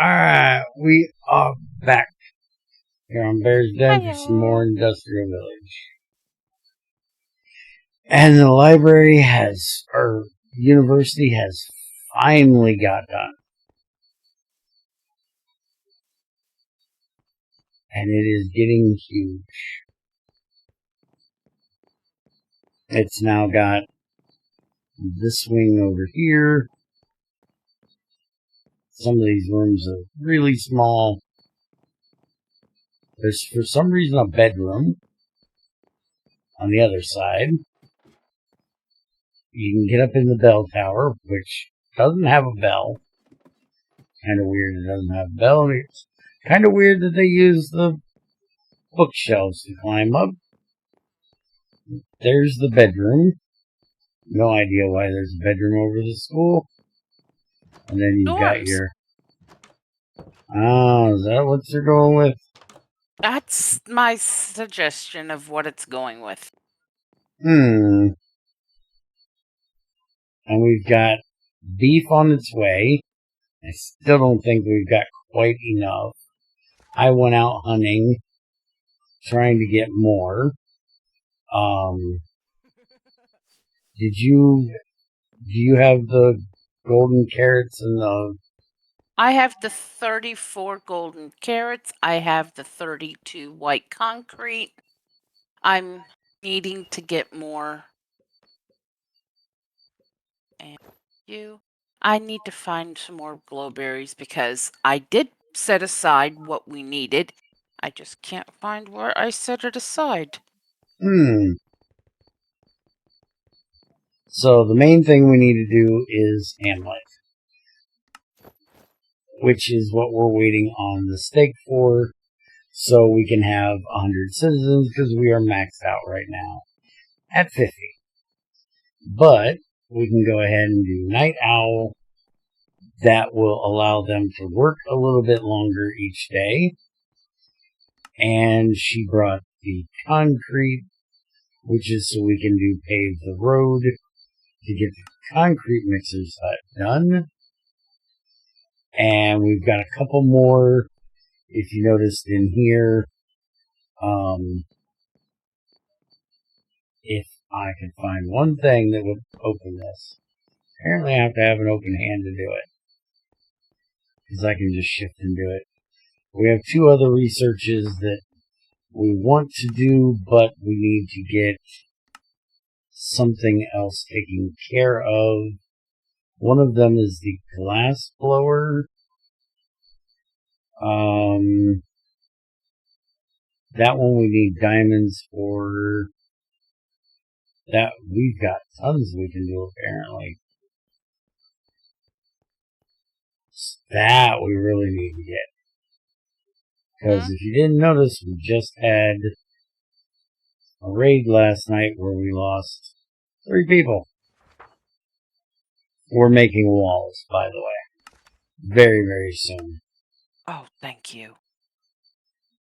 Alright, we are back here on Bear's Den for some more Hiya. Industrial Village. And the library or university has finally got done. And it is getting huge. It's now got this wing over here. Some of these rooms are really small. There's, for some reason, a bedroom on the other side. You can get up in the bell tower, which doesn't have a bell. Kind of weird it doesn't have a bell. It's kind of weird that they use the bookshelves to climb up. There's the bedroom. No idea why there's a bedroom over the school. And then you've got your... Oh, is that what you're going with? That's my suggestion of what it's going with. And we've got beef on its way. I still don't think we've got quite enough. I went out hunting, trying to get more. Do you have the golden carrots and the... I have the 34 golden carrots. I have the 32 white concrete. I'm needing to get more. And I need to find some more glowberries because I did set aside what we needed. I just can't find where I set it aside. So the main thing we need to do is Hamlet, which is what we're waiting on the stake for, so we can have 100 citizens, because we are maxed out right now at 50. But we can go ahead and do Night Owl. That will allow them to work a little bit longer each day. And she brought the concrete, which is so we can pave the road to get the concrete mixers done. And we've got a couple more, if you noticed in here. If I can find one thing that would open this. Apparently I have to have an open hand to do it, because I can just shift and do it. We have 2 other researches that we want to do, but we need to get something else taken care of. One of them is the glass blower. That one we need diamonds for. That we've got tons we can do, apparently. That we really need to get. Because if you didn't notice, we just had a raid last night where we lost 3 people. We're making walls, by the way. Very, very soon. Oh, thank you.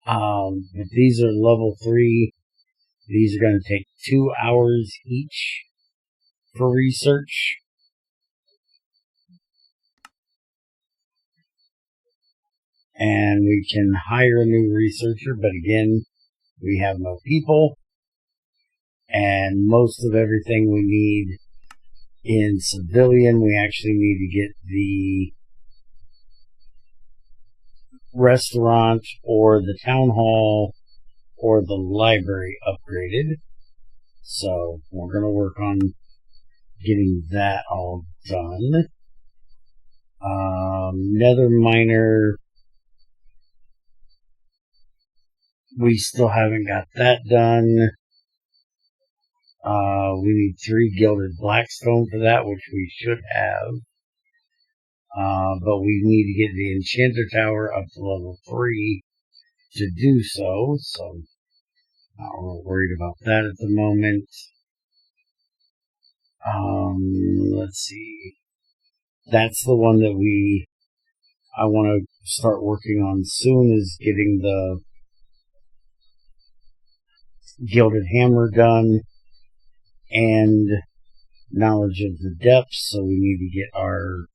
But these are level 3. These are going to take 2 hours each for research. And we can hire a new researcher, but again, we have no people. And most of everything we need in civilian, we actually need to get the restaurant or the town hall or the library upgraded. So we're going to work on getting that all done. Nether miner, we still haven't got that done. We need 3 gilded blackstone for that, which we should have. But we need to get the enchanter tower up to level 3 to do so. So, not real worried about that at the moment. Let's see. That's the one that I want to start working on soon, is getting the gilded hammer done and knowledge of the depths. So we need to get our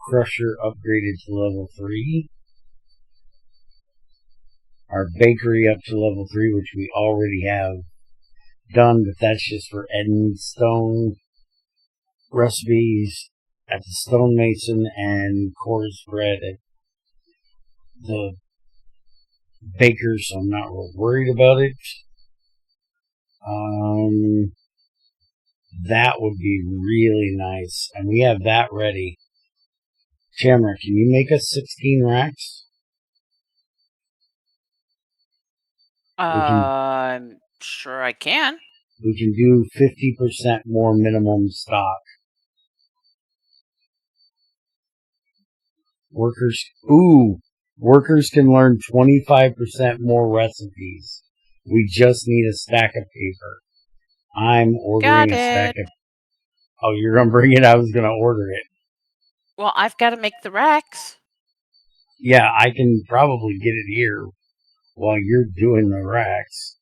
crusher upgraded to level 3. Our bakery up to level 3, which we already have done, but that's just for adding stone recipes at the stonemason and coarse bread at the baker, so I'm not real worried about it. That would be really nice, and we have that ready. Tamara, can you make us 16 racks? I'm sure I can. We can do 50% more minimum stock. Workers can learn 25% more recipes. We just need a stack of paper. I'm ordering a stack of... Oh, you're going to bring it? I was going to order it. Well, I've got to make the racks. Yeah, I can probably get it here while you're doing the racks.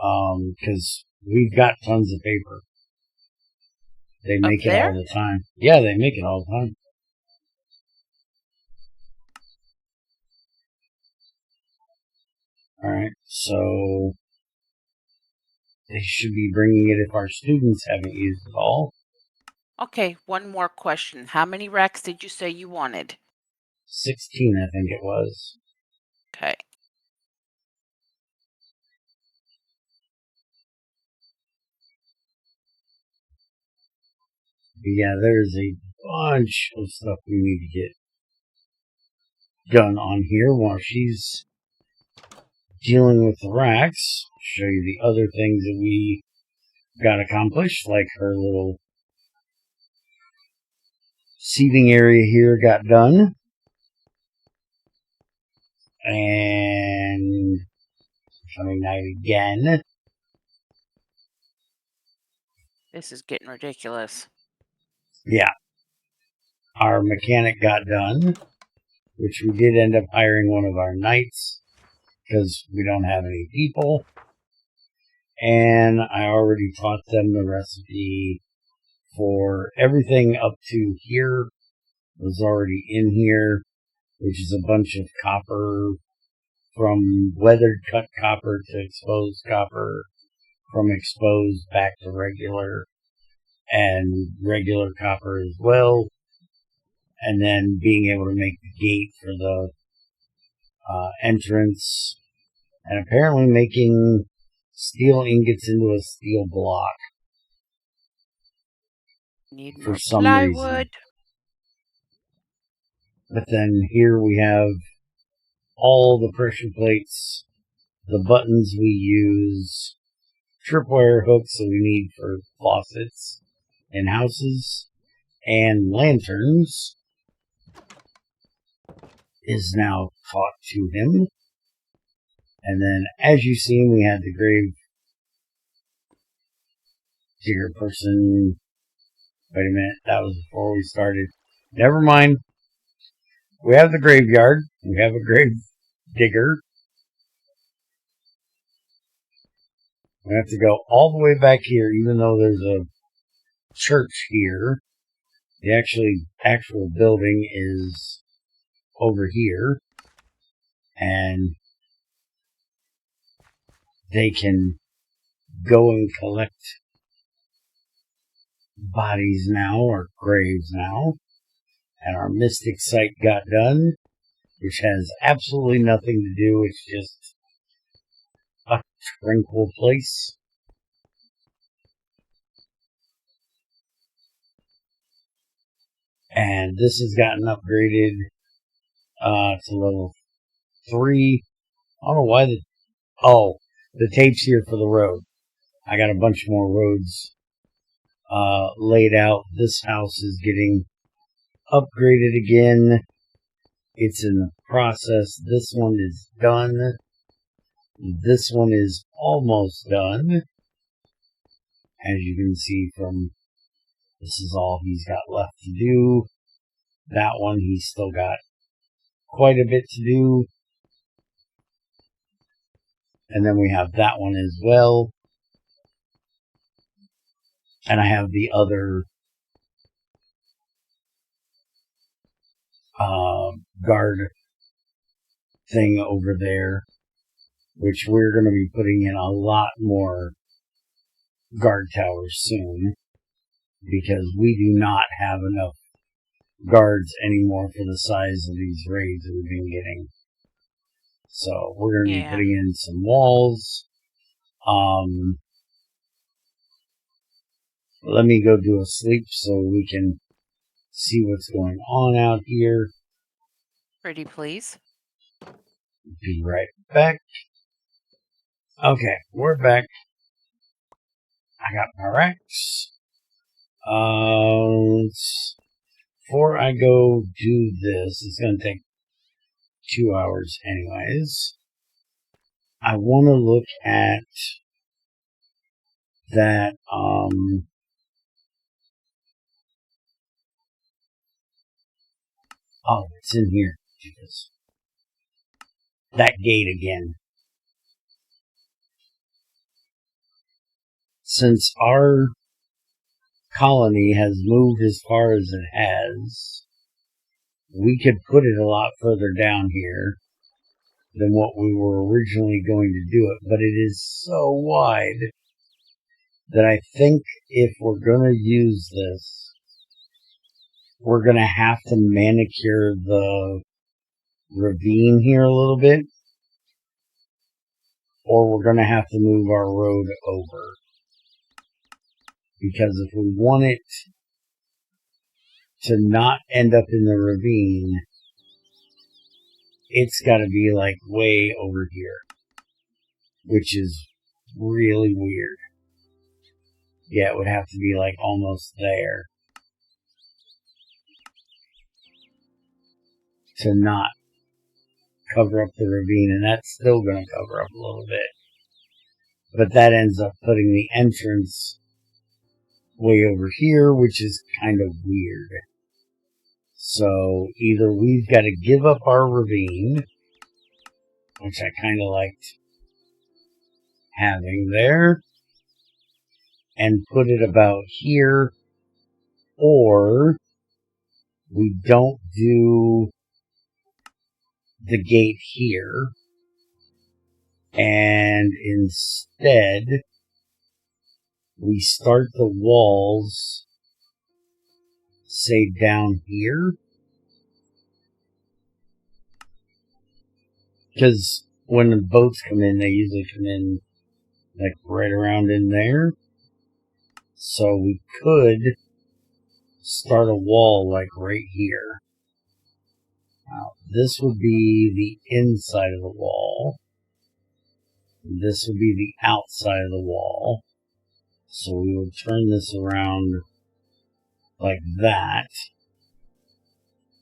Because we've got tons of paper. They make it all the time. Yeah, they make it all the time. Alright, so they should be bringing it if our students haven't used it all. Okay, one more question. How many racks did you say you wanted? 16, I think it was. Okay. But yeah, there's a bunch of stuff we need to get done on here while she's dealing with the racks. Show you the other things that we got accomplished, like her little seating area here got done. And coming night again. This is getting ridiculous. Yeah. Our mechanic got done, which we did end up hiring one of our knights because we don't have any people. And I already taught them the recipe for everything up to here was already in here, which is a bunch of copper, from weathered cut copper to exposed copper, from exposed back to regular, and regular copper as well. And then being able to make the gate for the entrance, and apparently making steel ingots into a steel block. Need for more some plywood. reason. But then here we have all the pressure plates, the buttons we use, tripwire hooks that we need for faucets in houses, and lanterns is now taught to him. And then, as you see, we had the grave digger person. Wait a minute, that was before we started. Never mind. We have the graveyard. We have a grave digger. We have to go all the way back here, even though there's a church here. The actual building is over here. And they can go and collect bodies now, or graves now. And our mystic site got done, which has absolutely nothing to do. It's just a tranquil place. And this has gotten upgraded to level 3. I don't know why the tape's here for the road. I got a bunch more roads laid out. This house is getting upgraded again. It's in the process. This one is done. This one is almost done. As you can see from, this is all he's got left to do. That one he's still got quite a bit to do. And then we have that one as well. And I have the other guard thing over there, which we're going to be putting in a lot more guard towers soon, because we do not have enough guards anymore for the size of these raids we've been getting. So we're going to be putting in some walls. Let me go do a sleep so we can see what's going on out here. Pretty please. Be right back. Okay, we're back. I got my racks. Before I go do this, it's going to take 2 hours anyways. I want to look at that, oh, it's in here. Jesus. That gate again. Since our colony has moved as far as it has, we could put it a lot further down here than what we were originally going to do it, but it is so wide that I think if we're going to use this, we're going to have to manicure the ravine here a little bit, or we're going to have to move our road over. Because if we want it to not end up in the ravine, it's got to be like way over here, which is really weird. Yeah, it would have to be like almost there to not cover up the ravine, and that's still going to cover up a little bit. But that ends up putting the entrance way over here, which is kind of weird. So either we've got to give up our ravine, which I kind of liked having there, and put it about here, or we don't do the gate here, and instead we start the walls, say, down here. Because when the boats come in, they usually come in like right around in there. So we could start a wall like right here. Now, this would be the inside of the wall. This would be the outside of the wall. So we would turn this around like that.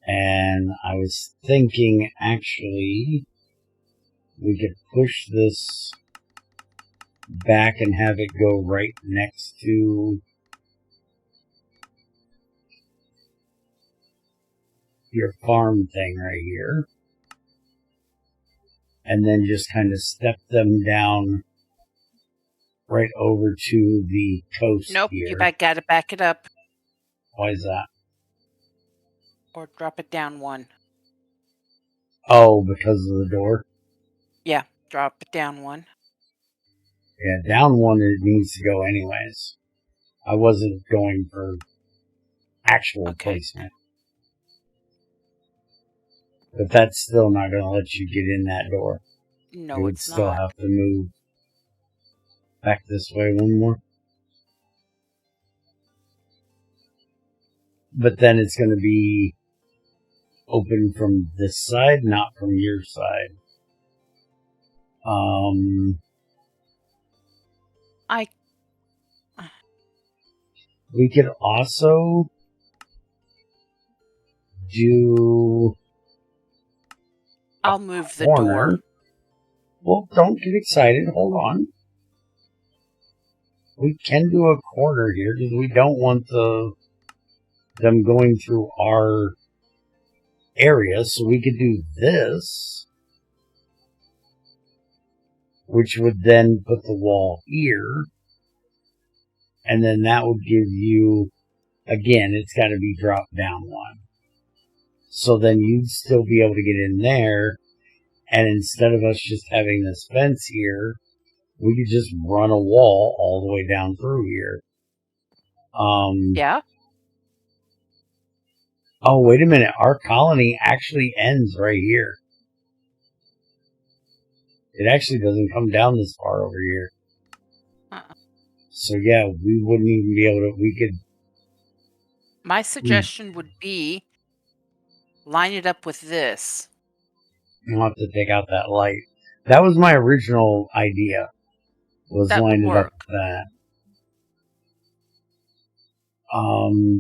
And I was thinking, actually, we could push this back and have it go right next to your farm thing right here. And then just kind of step them down right over to the coast Nope, here. you gotta back it up. Why is that? Or drop it down one. Oh, because of the door? Yeah, drop it down one. Yeah, down one it needs to go anyways. I wasn't going for actual placement. But that's still not going to let you get in that door. No, you would it's still not. have to move back this way one more. But then it's going to be open from this side, not from your side. We could also do I'll move the corner. door. Well, don't get excited. Hold on. We can do a corner here because we don't want them going through our area. So we could do this, which would then put the wall here. And then that would give you, again, it's got to be dropped down one. So then you'd still be able to get in there, and instead of us just having this fence here, we could just run a wall all the way down through here. Yeah? Oh, wait a minute. Our colony actually ends right here. It actually doesn't come down this far over here. So yeah, we wouldn't even be able to, we could... My suggestion would be line it up with this. I'll have to take out that light. That was my original idea, was That line would it up work. with that.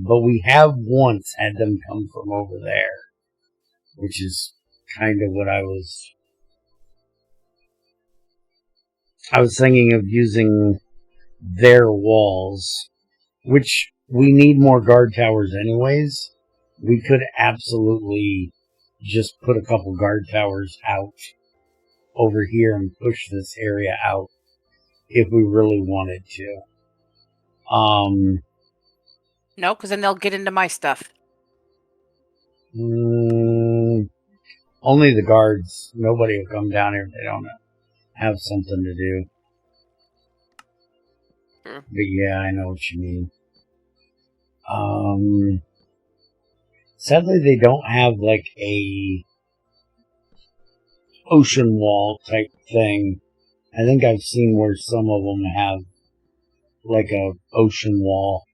But we have once had them come from over there, which is kind of what I was thinking of using their walls, which we need more guard towers anyways. We could absolutely just put a couple guard towers out over here and push this area out if we really wanted to. No, because then they'll get into my stuff. Only the guards. Nobody will come down here if they don't have something to do. True. But yeah, I know what you mean. Sadly, they don't have like a ocean wall type thing. I think I've seen where some of them have like a ocean wall,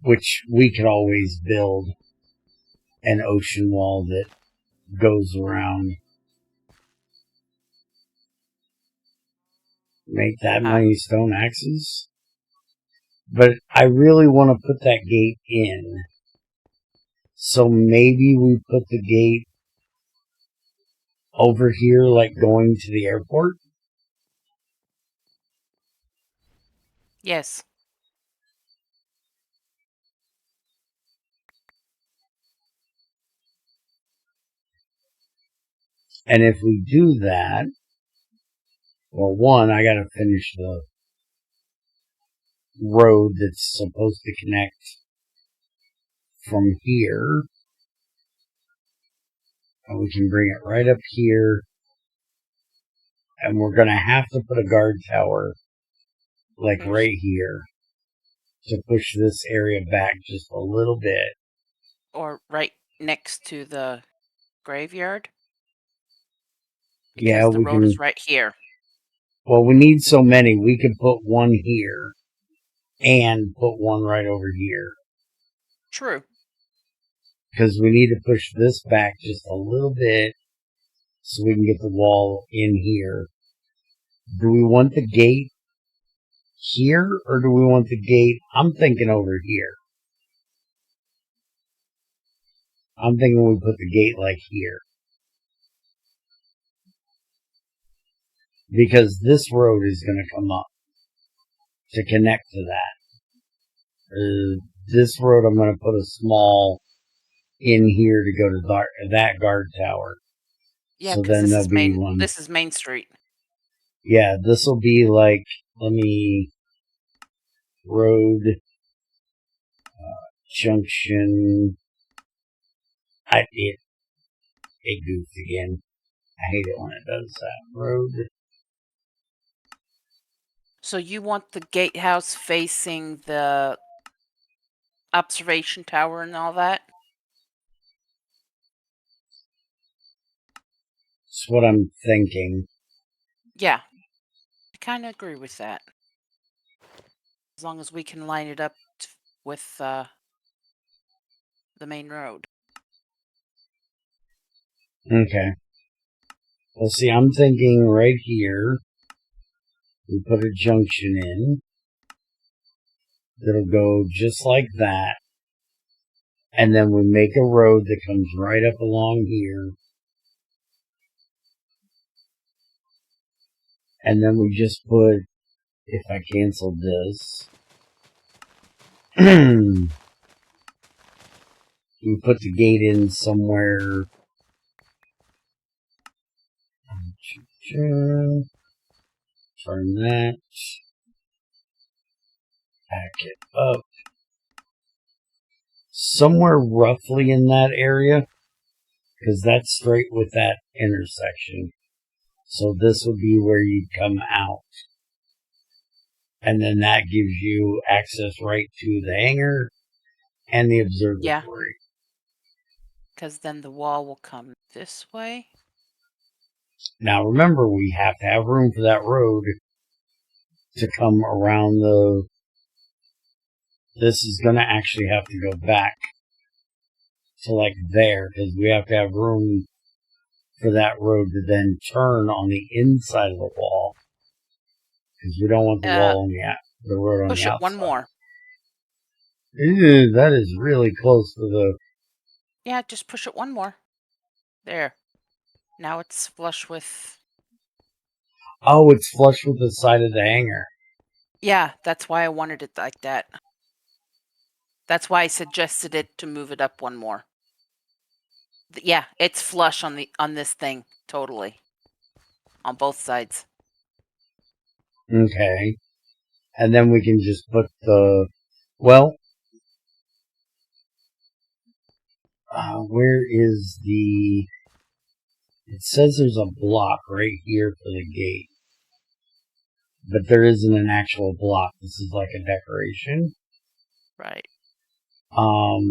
which we could always build an ocean wall that goes around. Make that many stone axes. But I really want to put that gate in. So maybe we put the gate over here, like going to the airport. Yes. And if we do that, well, one, I gotta finish the road that's supposed to connect from here. And we can bring it right up here. And we're gonna have to put a guard tower, like right here, to push this area back just a little bit. Or right next to the graveyard. Yeah, Because the we road can. is right here. Well, we need so many. We could put one here and put one right over here. True. Because we need to push this back just a little bit so we can get the wall in here. Do we want the gate here or do we want the gate? I'm thinking over here. I'm thinking we put the gate like here. Because this road is going to come up to connect to that. This road I'm going to put a small in here to go to that guard tower. Yeah, so because then there'll be one. This is Main Street. Yeah, this will be like, let me, road, junction. It goofed again. I hate it when it does that. Road. So you want the gatehouse facing the observation tower and all that? That's what I'm thinking. Yeah. I kind of agree with that. As long as we can line it up with the main road. Okay. Well, see, I'm thinking right here, we put a junction in. That'll go just like that. And then we make a road that comes right up along here. And then we just put, if I canceled this, we put the gate in somewhere. Turn that. Back it up. Somewhere roughly in that area. because that's straight with that intersection. So this would be where you'd come out. And then that gives you access right to the hangar and the observatory. Yeah. Because then the wall will come this way. Now remember, we have to have room for that road to come around the... This is going to actually have to go back to like there, because we have to have room for that road to then turn on the inside of the wall. Because we don't want the wall on the road on the outside. Push it one more. Ew, that is really close to the... Yeah, just push it one more. There. Now it's flush with... Oh, it's flush with the side of the hangar. Yeah, that's why I wanted it like that. That's why I suggested it to move it up one more. Yeah, it's flush on this thing, totally. On both sides. Okay. And then we can just put the... Well... where is the... It says there's a block right here for the gate. But there isn't an actual block. This is like a decoration. Right.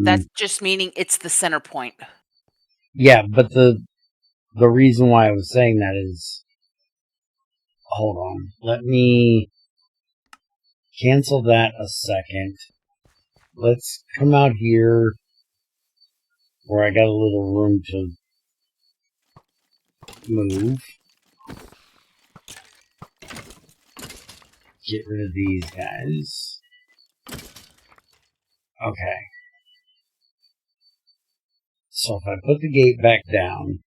That's just meaning it's the center point. Yeah, but the reason why I was saying that is... Hold on. Let me cancel that a second. Let's come out here where I got a little room to move. Get rid of these guys. Okay. So if I put the gate back down,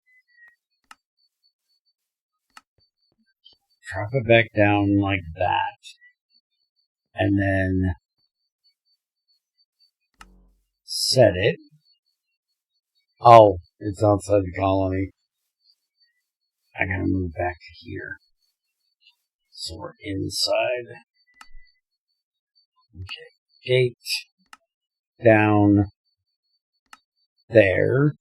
drop it back down like that, and then set it. Oh, it's outside the colony. I gotta move back to here. So we're inside. Okay, gate down there.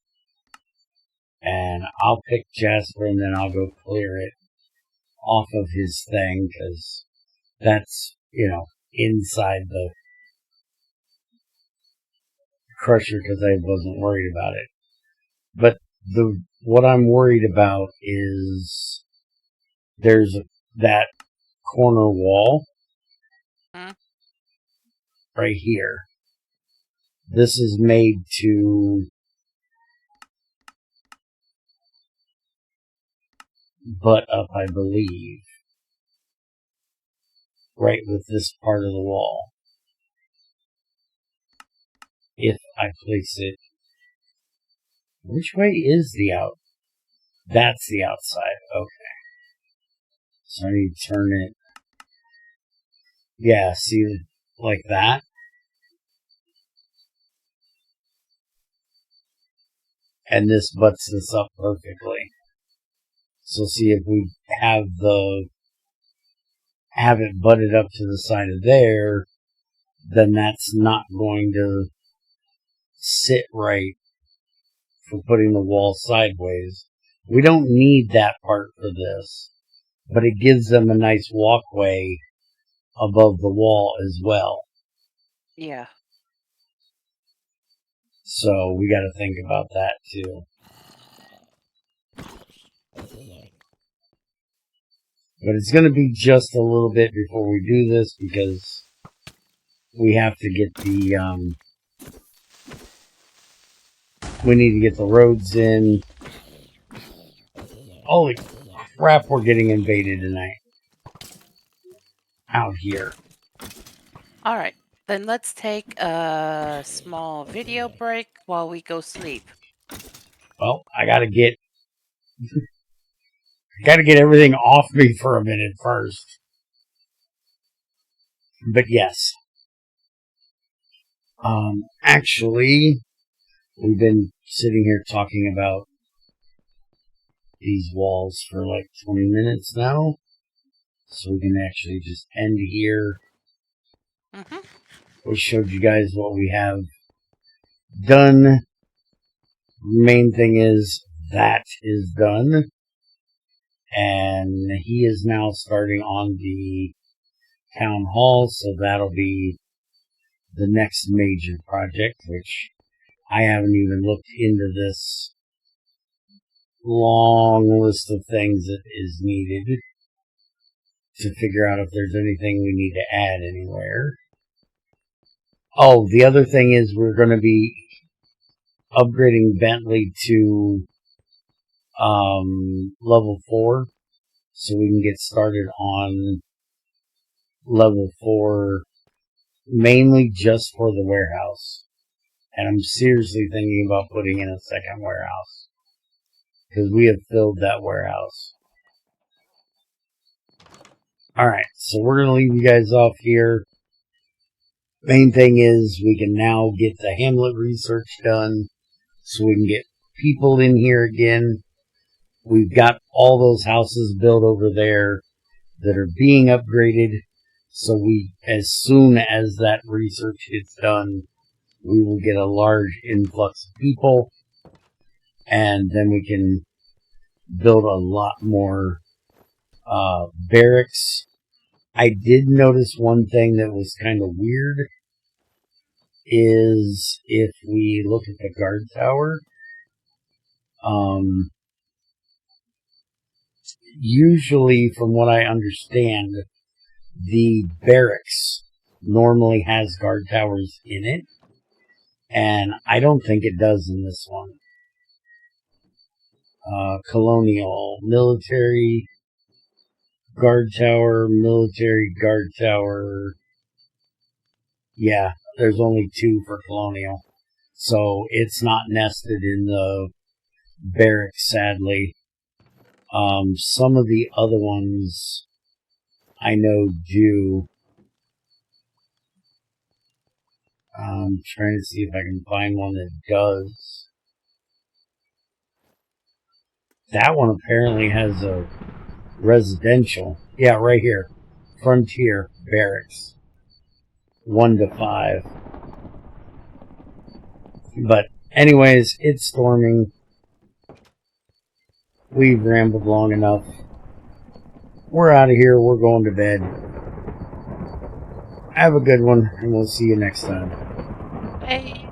And I'll pick Jasper and then I'll go clear it off of his thing, because that's, inside the crusher, because I wasn't worried about it. But what I'm worried about is there's that corner wall right here. This is made to butt up, I believe, right with this part of the wall. If I place it... Which way is the out? That's the outside. Okay. So I need to turn it... Yeah, see, like that? And this butts this up perfectly. So see, if we have it butted up to the side of there, then that's not going to sit right for putting the wall sideways. We don't need that part for this, but it gives them a nice walkway above the wall as well. Yeah. So we got to think about that too. But it's going to be just a little bit before we do this, because we have to get the, we need to get the roads in. Holy crap, we're getting invaded tonight. Out here. Alright, then let's take a small video break while we go sleep. Well, I gotta get everything off me for a minute first. But yes. Actually, we've been sitting here talking about these walls for like 20 minutes now. So we can actually just end here. We showed you guys what we have done. Main thing is that is done. And he is now starting on the town hall, so that'll be the next major project, which I haven't even looked into this long list of things that is needed to figure out if there's anything we need to add anywhere. Oh, the other thing is we're going to be upgrading Bentley to level 4, so we can get started on level 4 mainly just for the warehouse. And I'm seriously thinking about putting in a second warehouse, because we have filled that warehouse. Alright, so we're going to leave you guys off here. Main thing is we can now get the Hamlet research done, so we can get people in here again. We've got all those houses built over there that are being upgraded, so as soon as that research gets done, we will get a large influx of people, and then we can build a lot more barracks. I did notice one thing that was kind of weird, is if we look at the guard tower, usually from what I understand, the barracks normally has guard towers in it, and I don't think it does in this one. Colonial, military guard tower, military guard tower. Yeah, there's only 2 for colonial. So it's not nested in the barracks, sadly. Some of the other ones I know do. I'm trying to see if I can find one that does. That one apparently has a residential. Yeah, right here. Frontier Barracks. 1 to 5. But anyways, it's storming. We've rambled long enough. We're out of here. We're going to bed. Have a good one, and we'll see you next time. Hey.